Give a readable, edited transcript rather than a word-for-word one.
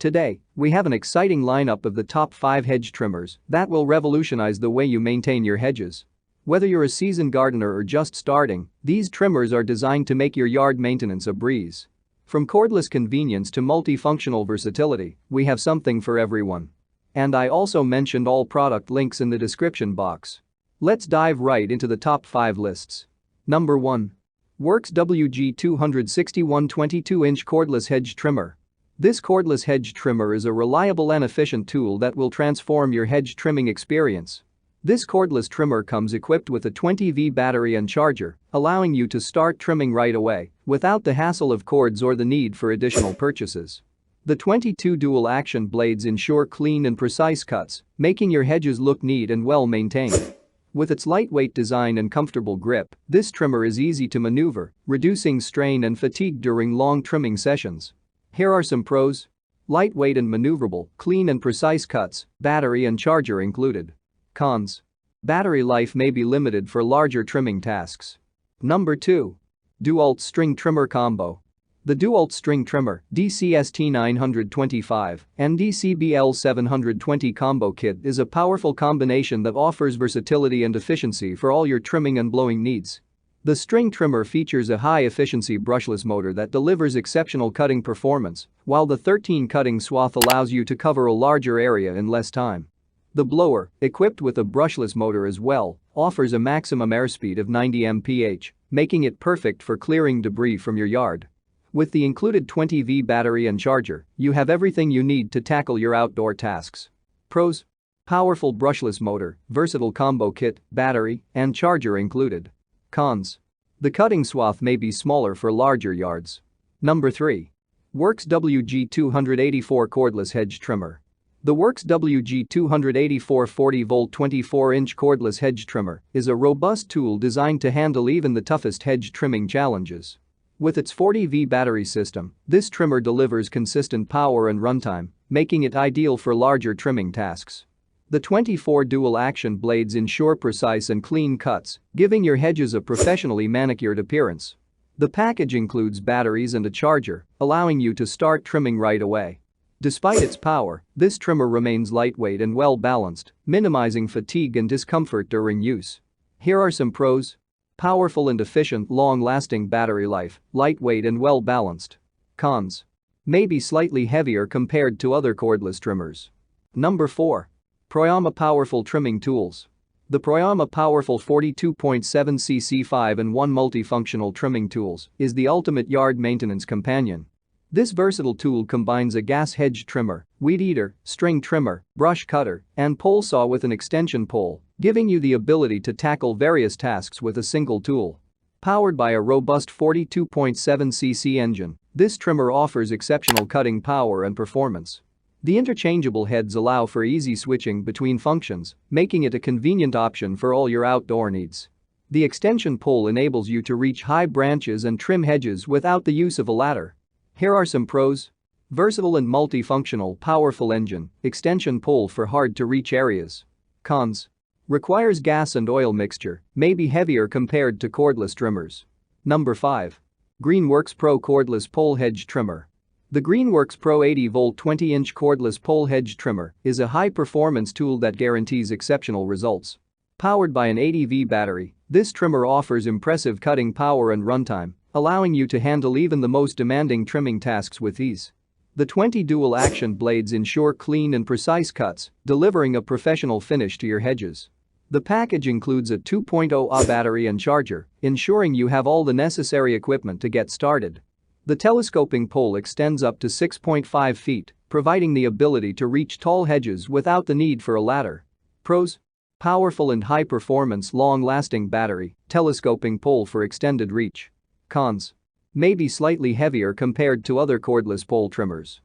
Today, we have an exciting lineup of the top 5 hedge trimmers that will revolutionize the way you maintain your hedges. Whether you're a seasoned gardener or just starting, these trimmers are designed to make your yard maintenance a breeze. From cordless convenience to multifunctional versatility, we have something for everyone. And I also mentioned all product links in the description box. Let's dive right into the top 5 lists. Number 1. Works WG261 22-inch Cordless Hedge Trimmer. This cordless hedge trimmer is a reliable and efficient tool that will transform your hedge trimming experience. This cordless trimmer comes equipped with a 20V battery and charger, allowing you to start trimming right away without the hassle of cords or the need for additional purchases. The 22 dual-action blades ensure clean and precise cuts, making your hedges look neat and well-maintained. With its lightweight design and comfortable grip, this trimmer is easy to maneuver, reducing strain and fatigue during long trimming sessions. Here are some pros. Lightweight and maneuverable, clean and precise cuts, battery and charger included. Cons. Battery life may be limited for larger trimming tasks. Number 2. DeWalt String Trimmer Combo. The DeWalt String Trimmer DCST925 and DCBL720 Combo Kit is a powerful combination that offers versatility and efficiency for all your trimming and blowing needs. The string trimmer features a high-efficiency brushless motor that delivers exceptional cutting performance, while the 13-cutting swath allows you to cover a larger area in less time. The blower, equipped with a brushless motor as well, offers a maximum airspeed of 90 mph, making it perfect for clearing debris from your yard. With the included 20V battery and charger, you have everything you need to tackle your outdoor tasks. Pros. Powerful brushless motor, versatile combo kit, battery, and charger included. Cons. The cutting swath may be smaller for larger yards. Number 3. Works WG284 Cordless Hedge Trimmer. The Works WG284 40V 24-inch cordless hedge trimmer is a robust tool designed to handle even the toughest hedge trimming challenges. With its 40V battery system, this trimmer delivers consistent power and runtime, making it ideal for larger trimming tasks. The 24 dual-action blades ensure precise and clean cuts, giving your hedges a professionally manicured appearance. The package includes batteries and a charger, allowing you to start trimming right away. Despite its power, this trimmer remains lightweight and well-balanced, minimizing fatigue and discomfort during use. Here are some pros. Powerful and efficient long-lasting battery life, lightweight and well-balanced. Cons. May be slightly heavier compared to other cordless trimmers. Number 4. Proyama Powerful Trimming Tools. The Proyama Powerful 42.7cc 5-in-1 multifunctional trimming tools is the ultimate yard maintenance companion. This versatile tool combines a gas hedge trimmer, weed eater, string trimmer, brush cutter, and pole saw with an extension pole, giving you the ability to tackle various tasks with a single tool. Powered by a robust 42.7cc engine, this trimmer offers exceptional cutting power and performance. The interchangeable heads allow for easy switching between functions, making it a convenient option for all your outdoor needs. The extension pole enables you to reach high branches and trim hedges without the use of a ladder. Here are some pros. Versatile and multifunctional powerful engine, extension pole for hard-to-reach areas. Cons. Requires gas and oil mixture, may be heavier compared to cordless trimmers. Number 5. Greenworks Pro Cordless Pole Hedge Trimmer. The Greenworks Pro 80V 20-inch cordless pole hedge trimmer is a high-performance tool that guarantees exceptional results. Powered by an 80V battery, this trimmer offers impressive cutting power and runtime, allowing you to handle even the most demanding trimming tasks with ease. The 20 dual-action blades ensure clean and precise cuts, delivering a professional finish to your hedges. The package includes a 2.0Ah battery and charger, ensuring you have all the necessary equipment to get started. The telescoping pole extends up to 6.5 feet, providing the ability to reach tall hedges without the need for a ladder. Pros. Powerful and high-performance long-lasting battery, telescoping pole for extended reach. Cons. May be slightly heavier compared to other cordless pole trimmers.